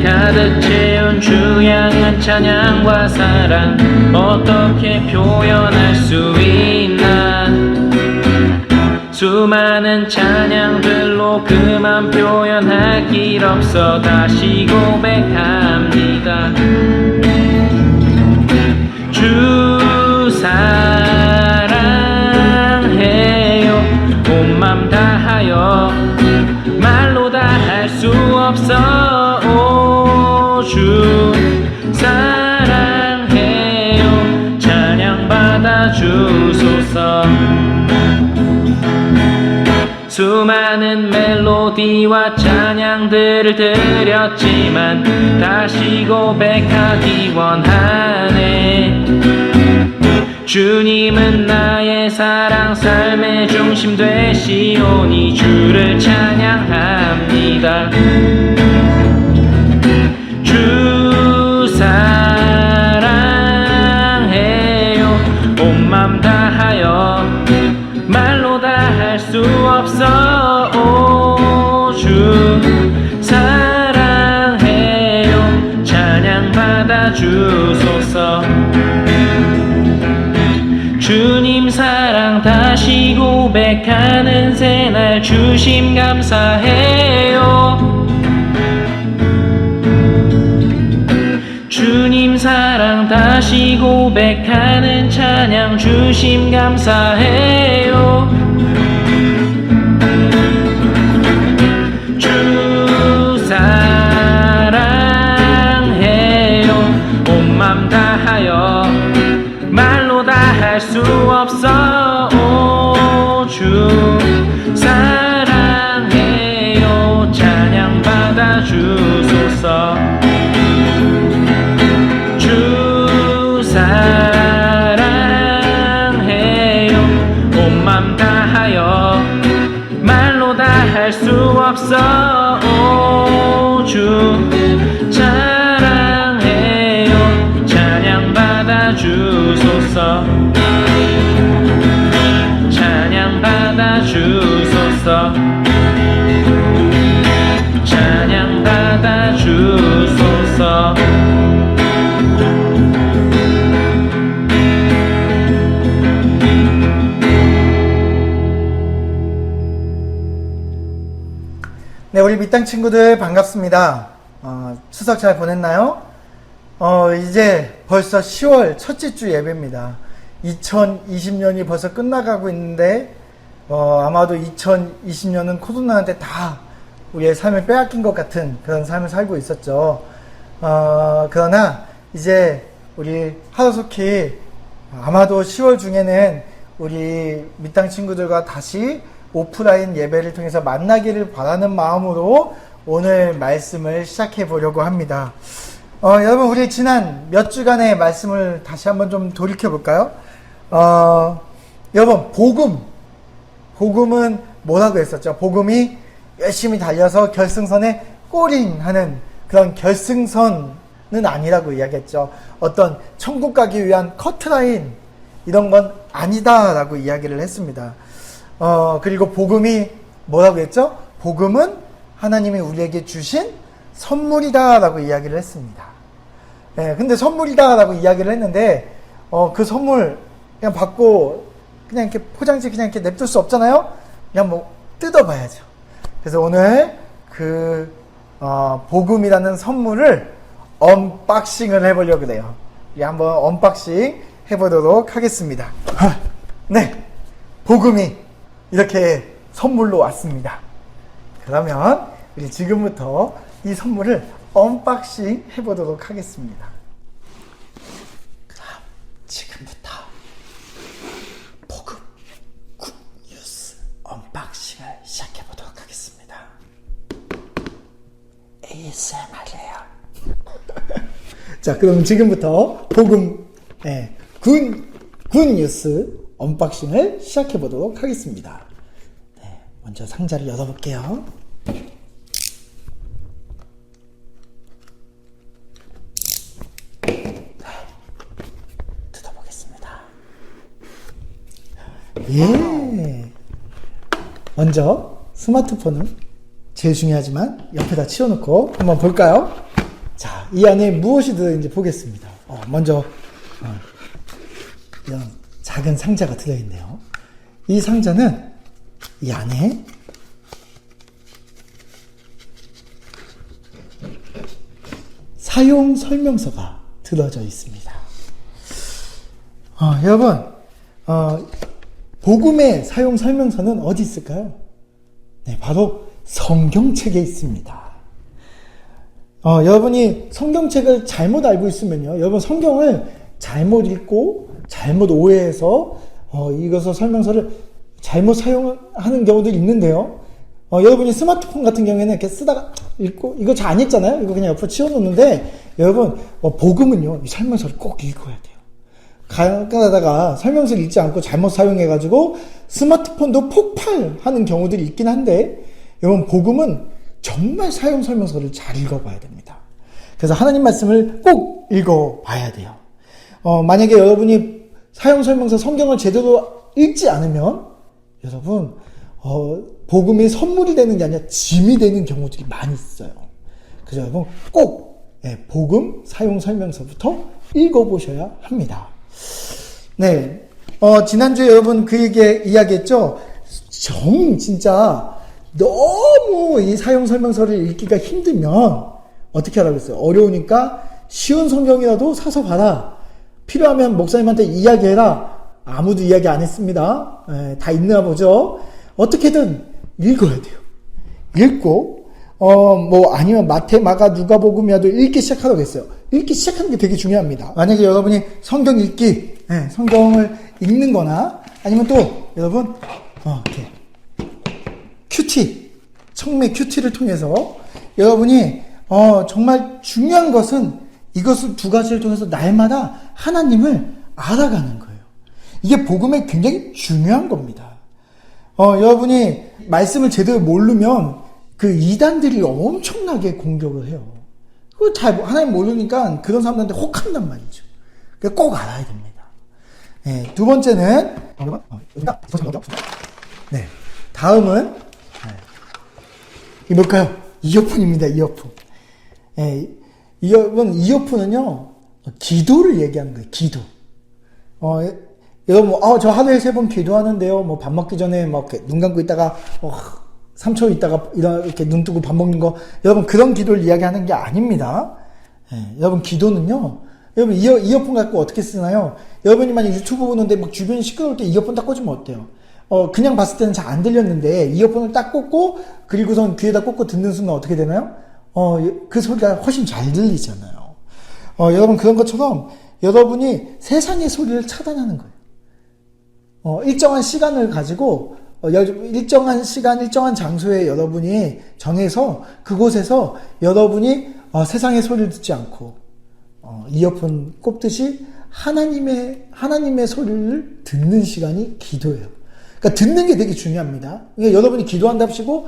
가득 채운 주양한 찬양과 사랑 어떻게 표현할 수 있나. 수많은 찬양들로 그만 표현할 길 없어 다시 고백합니다. 주 사랑해요 온 맘 다하여 말로 다 할 수 없어. 주 사랑해요 찬양 받아주소서. 수많은 멜로디와 찬양들을 드렸지만 다시 고백하기 원하네. 주님은 나의 사랑 삶의 중심 되시오니 주를 찬양합니다. 주 사랑해요 온 맘 다하여 말로 다 할 수 없어. 주 사랑해요 찬양 받아주소서. 주님 사랑 다시 고백하는 새날 주심 감사해요. 주님 사랑 다시 고백하는 찬양 주심 감사해요. 주 사랑해요 온 맘 다하여 말로 다 할 수 없어. 주 사랑해요 찬양 받아주소서. 주 사랑해요 온 맘 다하여 말로 다 할 수 없어. 주 사랑해요 찬양 받아주소서. 찬양 받아주소서. 찬양 받아주소서. 네, 우리 밑땅 친구들 반갑습니다. 추석 잘 보냈나요? 이제 벌써 10월 첫째 주 예배입니다. 2020년이 벌써 끝나가고 있는데 아마도 2020년은 코로나한테 다 우리의 삶을 빼앗긴 것 같은 그런 삶을 살고 있었죠. 그러나 이제 우리 하루속히 아마도 10월 중에는 우리 밑땅 친구들과 다시 오프라인 예배를 통해서 만나기를 바라는 마음으로 오늘 말씀을 시작해 보려고 합니다. 여러분, 우리 지난 몇 주간의 말씀을 다시 한번 좀 돌이켜 볼까요? 여러분, 복음은 뭐라고 했었죠? 복음이 열심히 달려서 결승선에 꼬링하는 그런 결승선은 아니라고 이야기했죠. 어떤 천국 가기 위한 커트라인 이런 건 아니다라고 이야기를 했습니다. 그리고 복음이 뭐라고 했죠? 복음은 하나님이 우리에게 주신 선물이다 라고 이야기를 했습니다. 근데 선물이다 라고 이야기를 했는데 그 선물 그냥 받고 그냥 이렇게 포장지 그냥 이렇게 냅둘 수 없잖아요. 그냥 뭐 뜯어봐야죠. 그래서 오늘 그 복음이라는 선물을 언박싱을 해보려고 그래요. 한번 언박싱 해보도록 하겠습니다. 네, 복음이 이렇게 선물로 왔습니다. 그러면 우리 지금부터 이 선물을 언박싱 해보도록 하겠습니다. 그럼 지금부터 복음 굿뉴스 언박싱을 시작해보도록 하겠습니다. ASMR이에요. 자, 그럼 지금부터 복음 군 뉴스 언박싱을 시작해 보도록 하겠습니다. 네, 먼저 상자를 열어볼게요. 뜯어보겠습니다. 예. 먼저 스마트폰은 제일 중요하지만 옆에다 치워놓고 한번 볼까요? 자, 이 안에 무엇이 들어있는지 보겠습니다. 먼저 이런 작은 상자가 들어있네요. 이 상자는 이 안에 사용 설명서가 들어져 있습니다. 여러분, 복음의 사용 설명서는 어디 있을까요? 네, 바로 성경책에 있습니다. 여러분이 성경책을 잘못 알고 있으면요, 여러분 성경을 잘못 읽고 잘못 오해해서 이것을 설명서를 잘못 사용하는 경우도 있는데요. 여러분이 스마트폰 같은 경우에는 이렇게 쓰다가 읽고 이거 잘 안 읽잖아요. 이거 그냥 옆으로 치워놓는데 여러분 복음은요, 이 설명서를 꼭 읽어야 돼요. 가다가 설명서를 읽지 않고 잘못 사용해가지고 스마트폰도 폭발하는 경우들이 있긴 한데, 여러분 복음은 정말 사용 설명서를 잘 읽어봐야 됩니다. 그래서 하나님 말씀을 꼭 읽어봐야 돼요. 만약에 여러분이 사용 설명서 성경을 제대로 읽지 않으면 여러분 복음이 선물이 되는 게 아니라 짐이 되는 경우들이 많이 있어요. 그래서 여러분 꼭 복음 사용 설명서부터 읽어보셔야 합니다. 네, 지난주에 여러분 그 얘기 이야기했죠. 진짜 너무 이 사용 설명서를 읽기가 힘들면 어떻게 하라고 했어요? 어려우니까 쉬운 성경이라도 사서 봐라. 필요하면 목사님한테 이야기해라. 아무도 이야기 안 했습니다. 다 있나 보죠. 어떻게든 읽어야 돼요. 읽고 아니면 마태, 마가, 누가복음이라도 읽기 시작하라고 했어요. 읽기 시작하는 게 되게 중요합니다. 만약에 여러분이 성경 읽기, 성경을 읽는 거나 아니면 또 여러분 이렇게 큐티, 청매 큐티를 통해서 여러분이 정말 중요한 것은 이것을 두 가지를 통해서 날마다 하나님을 알아가는 거예요. 이게 복음에 굉장히 중요한 겁니다. 여러분이 말씀을 제대로 모르면 그 이단들이 엄청나게 공격을 해요. 그거 잘 하나님 모르니까 그런 사람들한테 혹한단 말이죠. 그래서 꼭 알아야 됩니다. 네, 두 번째는 네, 다음은 이 뭘까요? 이어폰입니다. 이어폰. 여러분 이어폰은요 기도를 얘기하는 거예요. 기도. 여러분 저 하루에 3번 기도하는데요. 밥 먹기 전에 이렇게 눈 감고 있다가 3초 있다가 이렇게 눈 뜨고 밥 먹는 거, 여러분 그런 기도를 이야기하는 게 아닙니다. 여러분 기도는요, 여러분 이어폰 갖고 어떻게 쓰나요? 여러분이 만약 유튜브 보는데 막 주변이 시끄러울 때 이어폰 딱 꽂으면 어때요? 그냥 봤을 때는 잘 안 들렸는데 이어폰을 딱 꽂고 그리고선 귀에다 꽂고 듣는 순간 어떻게 되나요? 그 소리가 훨씬 잘 들리잖아요. 여러분 그런 것처럼 여러분이 세상의 소리를 차단하는 거예요. 일정한 시간을 가지고 일정한 시간, 일정한 장소에 여러분이 정해서 그곳에서 여러분이 세상의 소리를 듣지 않고 이어폰 꼽듯이 하나님의 소리를 듣는 시간이 기도예요. 그러니까 듣는 게 되게 중요합니다. 그러니까 여러분이 기도한답시고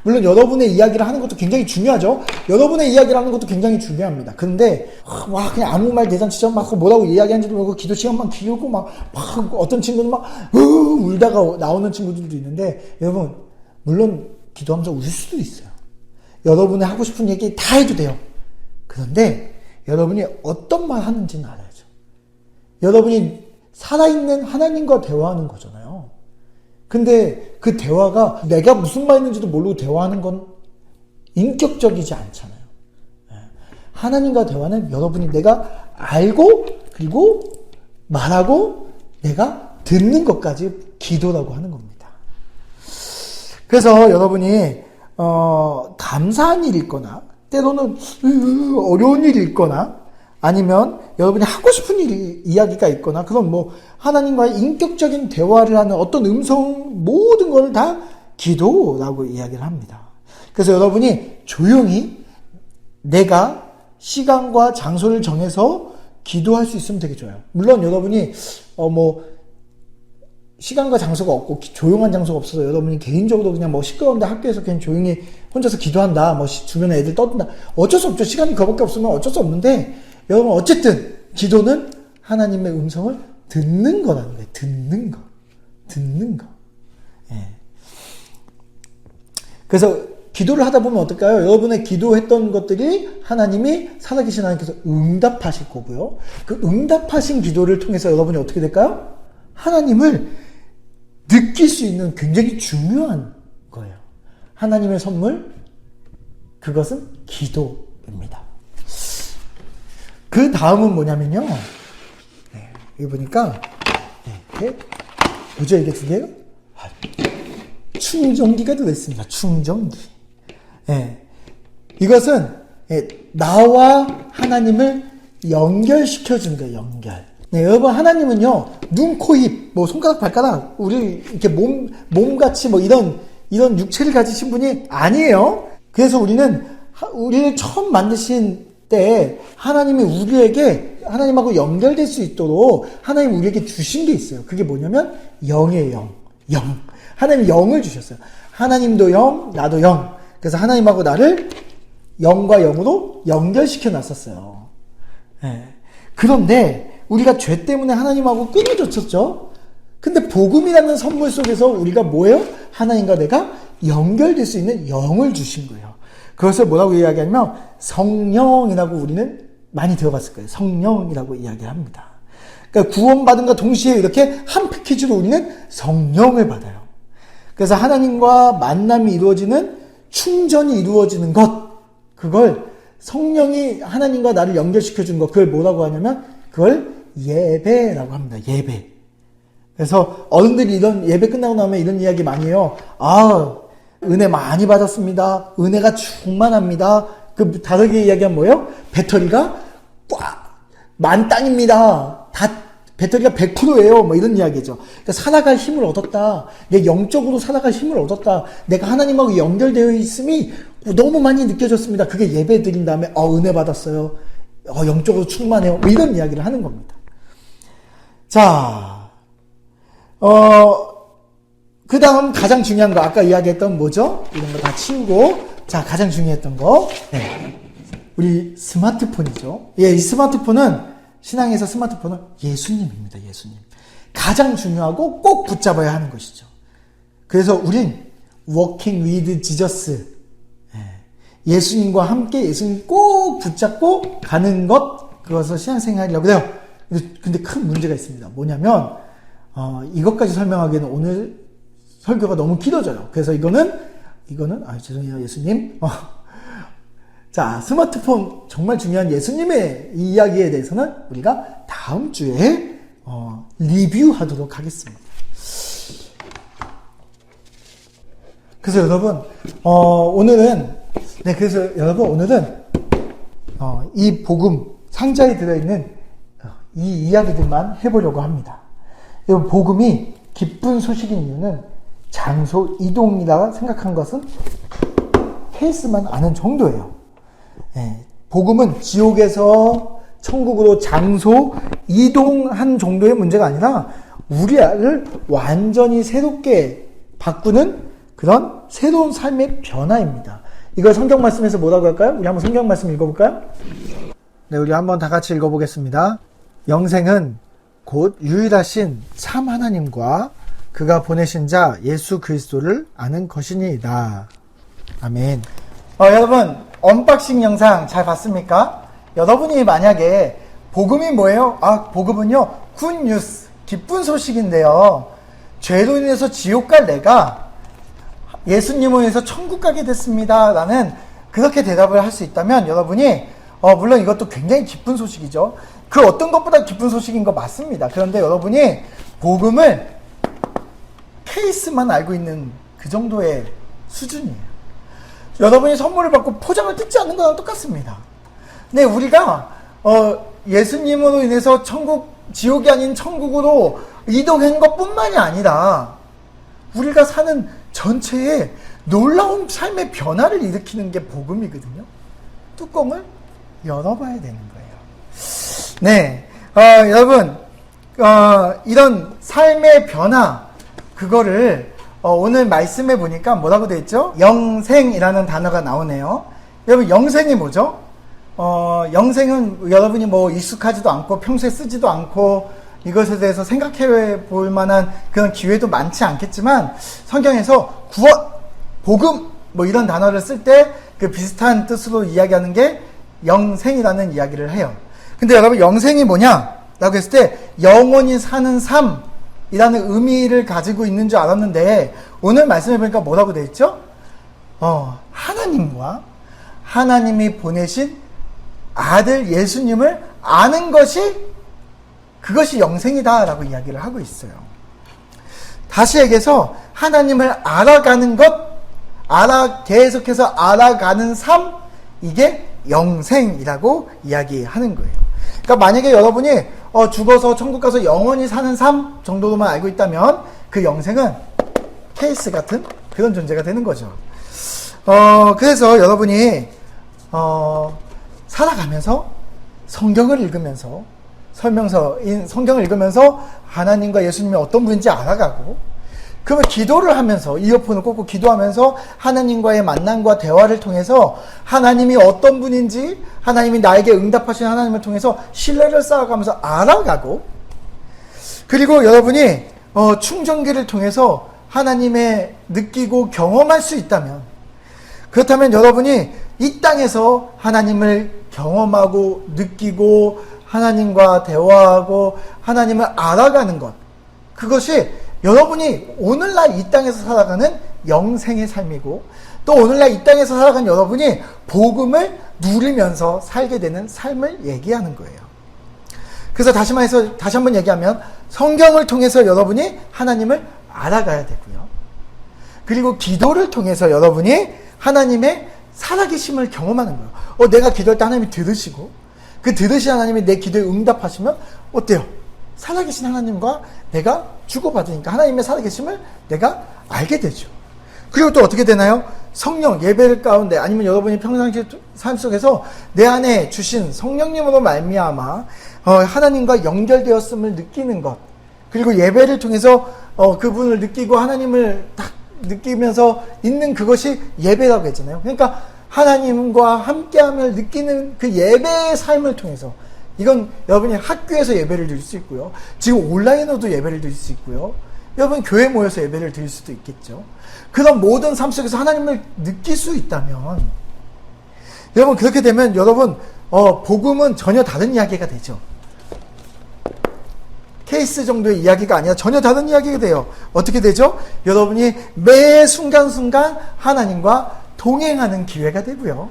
물론 여러분의 이야기를 하는 것도 굉장히 중요하죠. 여러분의 이야기를 하는 것도 굉장히 중요합니다. 그런데 그냥 아무 말 대잔치처럼 뭐라고 이야기하는지도 모르고 기도 시간만 기울고 어떤 친구는 울다가 나오는 친구들도 있는데, 여러분 물론 기도하면서 우실 수도 있어요. 여러분이 하고 싶은 얘기 다 해도 돼요. 그런데 여러분이 어떤 말 하는지는 알아야죠. 여러분이 살아있는 하나님과 대화하는 거잖아요. 근데 그 대화가 내가 무슨 말 했는지도 모르고 대화하는 건 인격적이지 않잖아요. 하나님과 대화는 여러분이 내가 알고 그리고 말하고 내가 듣는 것까지 기도라고 하는 겁니다. 그래서 여러분이 감사한 일이 있거나 때로는 어려운 일이 있거나 아니면 여러분이 하고 싶은 이야기가 있거나 그런 하나님과의 인격적인 대화를 하는 어떤 모든 걸 다 기도라고 이야기를 합니다. 그래서 여러분이 조용히 내가 시간과 장소를 정해서 기도할 수 있으면 되게 좋아요. 물론 여러분이 시간과 장소가 없고 조용한 장소가 없어서 여러분이 개인적으로 그냥 시끄러운데 학교에서 그냥 조용히 혼자서 기도한다, 주변에 애들 떠든다, 어쩔 수 없죠. 시간이 그거밖에 없으면 어쩔 수 없는데, 여러분 어쨌든 기도는 하나님의 음성을 듣는 거라는 거예요. 듣는 거. 예. 그래서 기도를 하다 보면 어떨까요? 여러분의 기도했던 것들이 하나님이 살아계신 하나님께서 응답하실 거고요. 그 응답하신 기도를 통해서 여러분이 어떻게 될까요? 하나님을 느낄 수 있는 굉장히 중요한 거예요. 하나님의 선물, 그것은 기도입니다. 그 다음은 뭐냐면요. 여기 보니까, 뭐죠, 이게 두 개요? 충전기가 들어있습니다. 충전기. 이것은 나와 하나님을 연결시켜주는 거예요. 연결. 여러분, 하나님은요, 눈, 코, 입, 손가락, 발가락, 우리 이렇게 몸같이 이런 육체를 가지신 분이 아니에요. 그래서 우리를 처음 만드신 때 하나님이 우리에게 하나님하고 연결될 수 있도록 하나님 우리에게 주신 게 있어요. 그게 뭐냐면 영이에요. 영. 하나님이 영을 주셨어요. 하나님도 영, 나도 영. 그래서 하나님하고 나를 영과 영으로 연결시켜 놨었어요. 그런데 우리가 죄 때문에 하나님하고 끊어졌었죠. 근데 복음이라는 선물 속에서 우리가 뭐예요? 하나님과 내가 연결될 수 있는 영을 주신 거예요. 그것을 뭐라고 이야기하냐면 성령이라고 우리는 많이 들어봤을 거예요. 성령이라고 이야기를 합니다. 그러니까 구원받은과 동시에 이렇게 한 패키지로 우리는 성령을 받아요. 그래서 하나님과 만남이 이루어지는, 충전이 이루어지는 것, 그걸 성령이 하나님과 나를 연결시켜준 것, 그걸 뭐라고 하냐면 그걸 예배라고 합니다. 예배. 그래서 어른들이 이런 예배 끝나고 나면 이런 이야기 많이 해요. 은혜 많이 받았습니다. 은혜가 충만합니다. 그 다르게 이야기하면 뭐예요? 배터리가 꽉 만땅입니다. 다 배터리가 100%예요. 이런 이야기죠. 그러니까 살아갈 힘을 얻었다. 내 영적으로 살아갈 힘을 얻었다. 내가 하나님하고 연결되어 있음이 너무 많이 느껴졌습니다. 그게 예배 드린 다음에 은혜 받았어요. 영적으로 충만해요. 이런 이야기를 하는 겁니다. 자, 그 다음 가장 중요한 거, 아까 이야기했던 뭐죠? 이런 거 다 치우고, 자, 가장 중요했던 거, 우리 스마트폰이죠. 이 스마트폰은, 신앙에서 스마트폰은 예수님입니다. 예수님. 가장 중요하고 꼭 붙잡아야 하는 것이죠. 그래서 우린 walking with Jesus, 예수님과 함께 예수님 꼭 붙잡고 가는 것, 그것을 신앙생활이라고 해요. 근데 큰 문제가 있습니다. 뭐냐면 이것까지 설명하기에는 오늘 설교가 너무 길어져요. 그래서 이거는 죄송해요, 예수님. 자, 스마트폰 정말 중요한 예수님의 이야기에 대해서는 우리가 다음 주에 리뷰하도록 하겠습니다. 그래서 여러분 오늘은 이 복음 상자에 들어있는 이 이야기들만 해보려고 합니다. 여러분, 복음이 기쁜 소식인 이유는 장소 이동이라 생각한 것은 케이스만 아는 정도예요. 복음은 지옥에서 천국으로 장소 이동한 정도의 문제가 아니라 우리를 완전히 새롭게 바꾸는 그런 새로운 삶의 변화입니다. 이걸 성경 말씀에서 뭐라고 할까요? 우리 한번 성경 말씀 읽어볼까요? 네, 우리 한번 다 같이 읽어보겠습니다. 영생은 곧 유일하신 참 하나님과 그가 보내신 자 예수 그리스도를 아는 것이니이다. 아멘. 여러분, 언박싱 영상 잘 봤습니까? 여러분이 만약에 복음이 뭐예요? 복음은요, 굿뉴스, 기쁜 소식인데요. 죄로 인해서 지옥 갈 내가 예수님으로 인해서 천국 가게 됐습니다. 라는 그렇게 대답을 할 수 있다면 여러분이 물론 이것도 굉장히 기쁜 소식이죠. 그 어떤 것보다 기쁜 소식인 거 맞습니다. 그런데 여러분이 복음을 케이스만 알고 있는 그 정도의 수준이에요. 여러분이 선물을 받고 포장을 뜯지 않는 거랑 똑같습니다. 근데 우리가 예수님으로 인해서 지옥이 아닌 천국으로 이동한 것뿐만이 아니라 우리가 사는 전체에 놀라운 삶의 변화를 일으키는 게 복음이거든요. 뚜껑을 열어봐야 되는 거예요. 네, 여러분, 이런 삶의 변화, 그거를 오늘 말씀해 보니까 뭐라고 되어 있죠? 영생이라는 단어가 나오네요. 여러분, 영생이 뭐죠? 영생은 여러분이 뭐 익숙하지도 않고 평소에 쓰지도 않고 이것에 대해서 생각해 볼 만한 그런 기회도 많지 않겠지만 성경에서 구원, 복음 뭐 이런 단어를 쓸 때 그 비슷한 뜻으로 이야기하는 게 영생이라는 이야기를 해요. 근데 여러분, 영생이 뭐냐? 라고 했을 때 영원히 사는 삶이라는 의미를 가지고 있는 줄 알았는데 오늘 말씀해 보니까 뭐라고 되어 있죠? 하나님과 하나님이 보내신 아들 예수님을 아는 것이 그것이 영생이다 라고 이야기를 하고 있어요. 다시 얘기해서 하나님을 알아가는 것, 계속해서 알아가는 삶, 이게 영생이라고 이야기하는 거예요. 그러니까 만약에 여러분이 죽어서 천국 가서 영원히 사는 삶 정도로만 알고 있다면 그 영생은 케이스 같은 그런 존재가 되는 거죠. 그래서 여러분이 살아가면서 성경을 읽으면서 성경을 읽으면서 하나님과 예수님이 어떤 분인지 알아가고, 그러면 기도를 하면서 이어폰을 꽂고 기도하면서 하나님과의 만남과 대화를 통해서 하나님이 어떤 분인지, 하나님이 나에게 응답하신 하나님을 통해서 신뢰를 쌓아가면서 알아가고, 그리고 여러분이 충전기를 통해서 하나님의 느끼고 경험할 수 있다면, 그렇다면 여러분이 이 땅에서 하나님을 경험하고 느끼고 하나님과 대화하고 하나님을 알아가는 것, 그것이 여러분이 오늘날 이 땅에서 살아가는 영생의 삶이고, 또 오늘날 이 땅에서 살아가는 여러분이 복음을 누리면서 살게 되는 삶을 얘기하는 거예요. 그래서 다시 한번 얘기하면 성경을 통해서 여러분이 하나님을 알아가야 되고요. 그리고 기도를 통해서 여러분이 하나님의 살아계심을 경험하는 거예요. 내가 기도할 때 하나님이 들으시고, 그 들으신 하나님이 내 기도에 응답하시면 어때요? 살아계신 하나님과 내가 주고받으니까 하나님의 살아계심을 내가 알게 되죠. 그리고 또 어떻게 되나요? 성령, 예배를 가운데 아니면 여러분이 평상시 삶 속에서 내 안에 주신 성령님으로 말미암아 하나님과 연결되었음을 느끼는 것, 그리고 예배를 통해서 그분을 느끼고 하나님을 딱 느끼면서 있는 그것이 예배라고 했잖아요. 그러니까 하나님과 함께함을 느끼는 그 예배의 삶을 통해서, 이건 여러분이 학교에서 예배를 드릴 수 있고요, 지금 온라인으로도 예배를 드릴 수 있고요, 여러분 교회 모여서 예배를 드릴 수도 있겠죠. 그런 모든 삶 속에서 하나님을 느낄 수 있다면, 여러분 그렇게 되면 여러분 복음은 전혀 다른 이야기가 되죠. 케이스 정도의 이야기가 아니라 전혀 다른 이야기가 돼요. 어떻게 되죠? 여러분이 매 순간순간 하나님과 동행하는 기회가 되고요,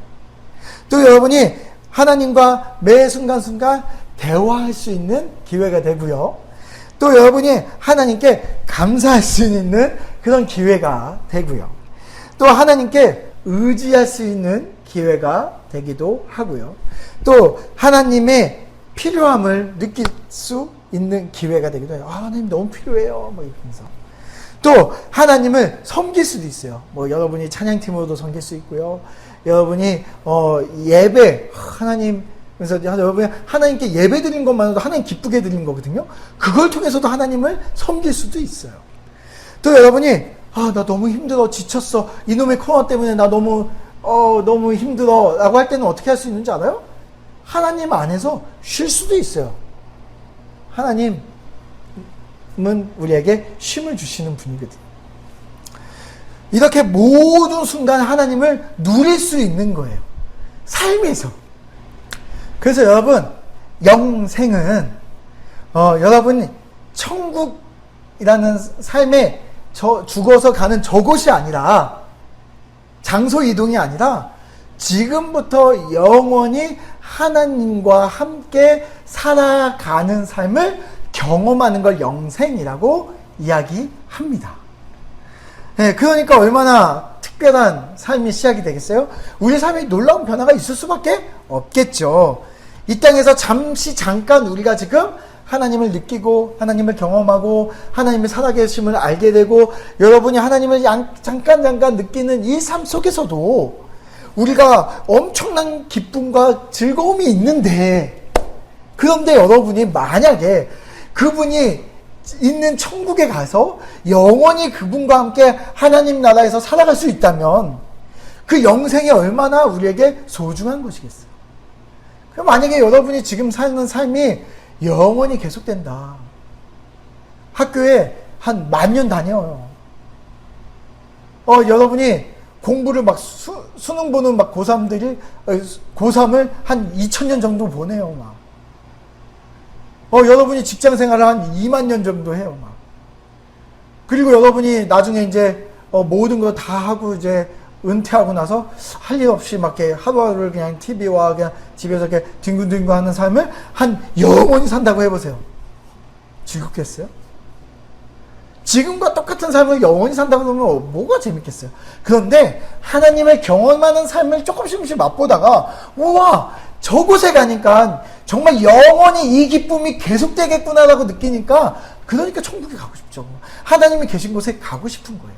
또 여러분이 하나님과 매 순간순간 대화할 수 있는 기회가 되고요, 또 여러분이 하나님께 감사할 수 있는 그런 기회가 되고요, 또 하나님께 의지할 수 있는 기회가 되기도 하고요, 또 하나님의 필요함을 느낄 수 있는 기회가 되기도 해요. 하나님 너무 필요해요, 뭐 이러면서. 또 하나님을 섬길 수도 있어요. 뭐 여러분이 찬양팀으로도 섬길 수 있고요, 여러분이 예배, 그래서 여러분이 하나님께 예배 드린 것만으로도 하나님 기쁘게 드린 거거든요. 그걸 통해서도 하나님을 섬길 수도 있어요. 또 여러분이 나 너무 힘들어, 지쳤어, 이놈의 코로나 때문에 나 너무 힘들어 라고 할 때는 어떻게 할 수 있는지 알아요? 하나님 안에서 쉴 수도 있어요. 하나님은 우리에게 쉼을 주시는 분이거든요. 이렇게 모든 순간 하나님을 누릴 수 있는 거예요, 삶에서. 그래서 여러분, 영생은 여러분 천국이라는 삶에 죽어서 가는 저곳이 아니라, 장소 이동이 아니라 지금부터 영원히 하나님과 함께 살아가는 삶을 경험하는 걸 영생이라고 이야기합니다. 네, 그러니까 얼마나 특별한 삶이 시작이 되겠어요? 우리 삶에 놀라운 변화가 있을 수밖에 없겠죠. 이 땅에서 잠깐 우리가 지금 하나님을 느끼고 하나님을 경험하고 하나님의 살아계심을 알게 되고, 여러분이 하나님을 잠깐 느끼는 이 삶 속에서도 우리가 엄청난 기쁨과 즐거움이 있는데, 그런데 여러분이 만약에 그분이 있는 천국에 가서 영원히 그분과 함께 하나님 나라에서 살아갈 수 있다면 그 영생이 얼마나 우리에게 소중한 것이겠어요. 그럼 만약에 여러분이 지금 사는 삶이 영원히 계속된다. 학교에 한 10,000년 다녀요. 여러분이 공부를 막 수능 보는 막 고3들이 고3을 한 2000년 정도 보내요. 막. 여러분이 직장 생활을 한 2만 년 정도 해요. 막. 그리고 여러분이 나중에 이제 모든 거 다 하고 이제 은퇴하고 나서 할 일 없이 막 이렇게 하루하루를 그냥 TV와 그냥 집에서 이렇게 뒹굴뒹굴 하는 삶을 한 영원히 산다고 해보세요. 즐겁겠어요? 지금과 똑같은 삶을 영원히 산다고 그러면 뭐가 재밌겠어요? 그런데 하나님을 경험하는 삶을 조금씩 맛보다가 우와 저곳에 가니까 정말 영원히 이 기쁨이 계속되겠구나라고 느끼니까 그러니까 천국에 가고 싶죠. 하나님이 계신 곳에 가고 싶은 거예요.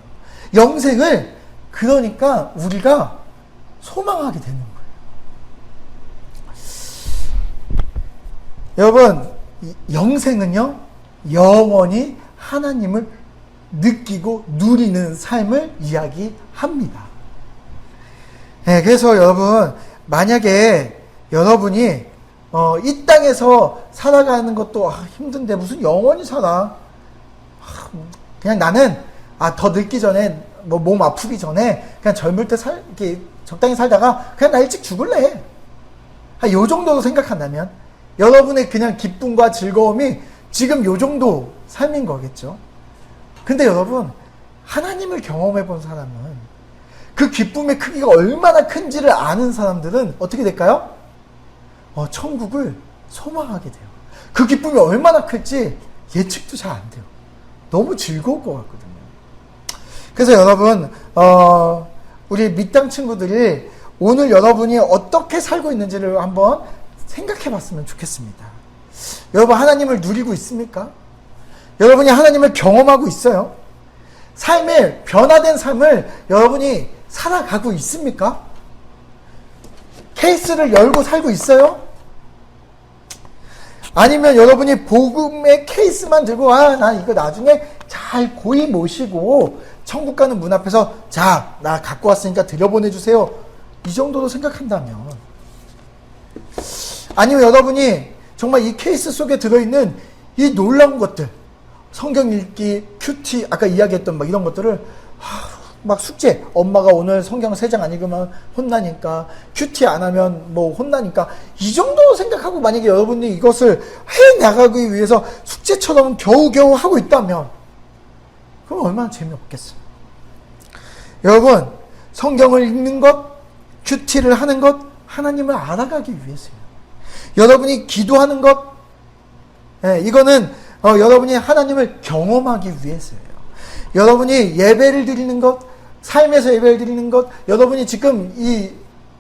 영생을 그러니까 우리가 소망하게 되는 거예요. 여러분 영생은요 영원히 하나님을 느끼고 누리는 삶을 이야기합니다. 네, 그래서 여러분 만약에 여러분이 이 땅에서 살아가는 것도 힘든데 무슨 영원히 살아. 그냥 나는 더 늙기 전에 뭐 몸 아프기 전에 그냥 젊을 때 이렇게 적당히 살다가 그냥 나 일찍 죽을래. 요 정도로 생각한다면 여러분의 그냥 기쁨과 즐거움이 지금 요 정도 삶인 거겠죠. 근데 여러분 하나님을 경험해 본 사람은 그 기쁨의 크기가 얼마나 큰지를 아는 사람들은 어떻게 될까요? 천국을 소망하게 돼요. 그 기쁨이 얼마나 클지 예측도 잘 안 돼요. 너무 즐거울 것 같거든요. 그래서 여러분 우리 밑땅 친구들이 오늘 여러분이 어떻게 살고 있는지를 한번 생각해 봤으면 좋겠습니다. 여러분 하나님을 누리고 있습니까? 여러분이 하나님을 경험하고 있어요? 삶의 변화된 삶을 여러분이 살아가고 있습니까? 케이스를 열고 살고 있어요? 아니면 여러분이 복음의 케이스만 들고 나 이거 나중에 잘 고이 모시고 천국 가는 문 앞에서 자, 나 갖고 왔으니까 들여보내주세요. 이 정도로 생각한다면 아니면 여러분이 정말 이 케이스 속에 들어있는 이 놀라운 것들 성경 읽기, 큐티, 아까 이야기했던 막 이런 것들을 막 숙제, 엄마가 오늘 성경 3장 안 읽으면 혼나니까, 큐티 안 하면 뭐 혼나니까, 이 정도로 생각하고 만약에 여러분이 이것을 해나가기 위해서 숙제처럼 겨우겨우 하고 있다면 그럼 얼마나 재미없겠어요. 여러분 성경을 읽는 것, 큐티를 하는 것 하나님을 알아가기 위해서요. 여러분이 기도하는 것, 이거는 여러분이 하나님을 경험하기 위해서예요. 여러분이 예배를 드리는 것, 삶에서 예배를 드리는 것, 여러분이 지금 이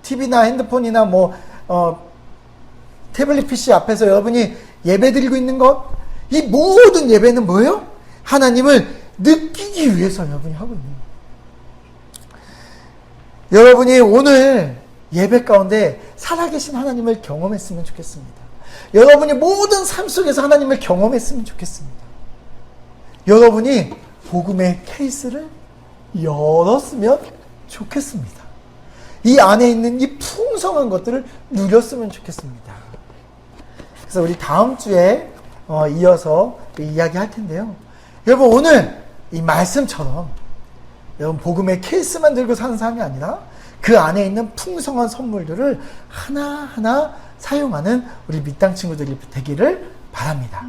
TV나 핸드폰이나 뭐 태블릿 PC 앞에서 여러분이 예배 드리고 있는 것, 이 모든 예배는 뭐예요? 하나님을 느끼기 위해서 여러분이 하고 있는 거예요. 여러분이 오늘 예배 가운데 살아계신 하나님을 경험했으면 좋겠습니다. 여러분이 모든 삶 속에서 하나님을 경험했으면 좋겠습니다. 여러분이 복음의 케이스를 열었으면 좋겠습니다. 이 안에 있는 이 풍성한 것들을 누렸으면 좋겠습니다. 그래서 우리 다음 주에 이어서 이야기 할 텐데요. 여러분 오늘 이 말씀처럼 여러분 복음의 케이스만 들고 사는 사람이 아니라 그 안에 있는 풍성한 선물들을 하나하나 사용하는 우리 밑땅 친구들이 되기를 바랍니다.